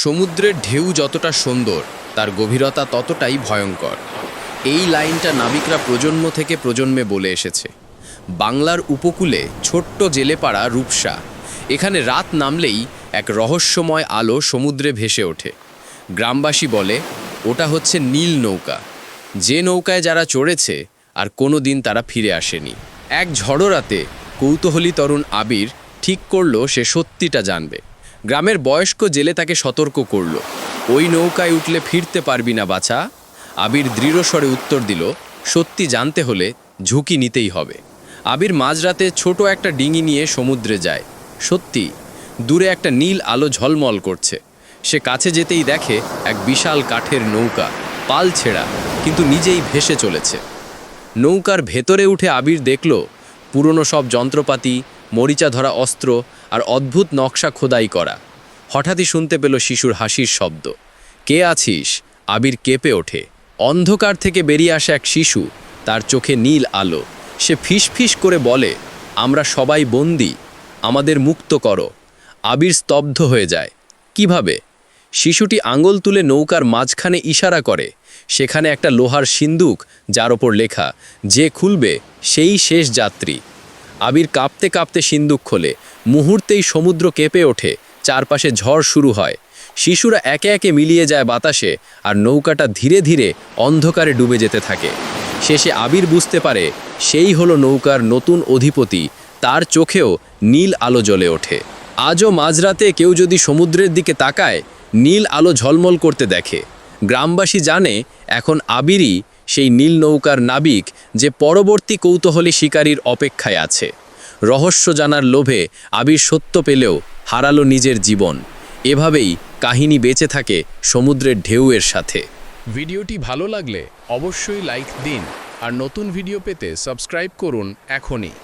সমুদ্রের ঢেউ যতটা সুন্দর তার গভীরতা ততটাই ভয়ঙ্কর। এই লাইনটা নাবিকরা প্রজন্ম থেকে প্রজন্মে বলে এসেছে। বাংলার উপকূলে ছোট্ট জেলেপাড়া রূপসা, এখানে রাত নামলেই এক রহস্যময় আলো সমুদ্রে ভেসে ওঠে। গ্রামবাসী বলে ওটা হচ্ছে নীল নৌকা, যে নৌকায় যারা চড়েছে আর কোনো দিন তারা ফিরে আসেনি। এক ঝড়ো রাতে কৌতূহলী তরুণ আবির ঠিক করলো সে সত্যিটা জানবে। গ্রামের বয়স্ক জেলে তাকে সতর্ক করল, ওই নৌকায় উঠলে ফিরতে পারবি না বাছা। আবির দৃঢ়স্বরে উত্তর দিল, সত্যি জানতে হলে ঝুঁকি নিতেই হবে। আবির মাঝরাতে ছোট একটা ডিঙি নিয়ে সমুদ্রে যায়। সত্যি দূরে একটা নীল আলো ঝলমল করছে। সে কাছে যেতেই দেখে এক বিশাল কাঠের নৌকা, পাল ছেঁড়া, কিন্তু নিজেই ভেসে চলেছে। নৌকার ভেতরে উঠে আবির দেখল পুরনো সব যন্ত্রপাতি, মরিচা ধরা অস্ত্র আর অদ্ভুত নকশা খোদাই করা। হঠাৎই শুনতে পেল শিশুর হাসির শব্দ। কে আছিস? আবির কেঁপে ওঠে। অন্ধকার থেকে বেরিয়ে আসা এক শিশু, তার চোখে নীল আলো। সে ফিসফিস করে বলে, আমরা সবাই বন্দী, আমাদের মুক্ত করো। আবির স্তব্ধ হয়ে যায়। কিভাবে? শিশুটি আঙুল তুলে নৌকার মাঝখানে ইশারা করে। সেখানে একটা লোহার সিন্দুক, যার ওপর লেখা, যে খুলবে সেই শেষ যাত্রী। আবির কাঁপতে কাঁপতে সিন্দুক খোলে। মুহূর্তেই সমুদ্র কেঁপে ওঠে, চারপাশে ঝড় শুরু হয়। শিশুরা একে একে মিলিয়ে যায় বাতাসে, আর নৌকাটা ধীরে ধীরে অন্ধকারে ডুবে যেতে থাকে। শেষে আবির বুঝতে পারে সেই হলো নৌকার নতুন অধিপতি। তার চোখেও নীল আলো জ্বলে ওঠে। আজও মাঝরাতে কেউ যদি সমুদ্রের দিকে তাকায়, নীল আলো ঝলমল করতে দেখে। গ্রামবাসী জানে এখন আবিরই সেই নীল নৌকার নাবিক, যে পরবর্তী কৌতূহলী শিকারীর অপেক্ষায় আছে। রহস্য জানার লোভে আবির সত্য পেলেও হারালো নিজের জীবন। এভাবেই কাহিনী বেঁচে থাকে সমুদ্রের ঢেউয়ের সাথে। ভিডিওটি ভালো লাগলে অবশ্যই লাইক দিন, আর নতুন ভিডিও পেতে সাবস্ক্রাইব করুন এখনই।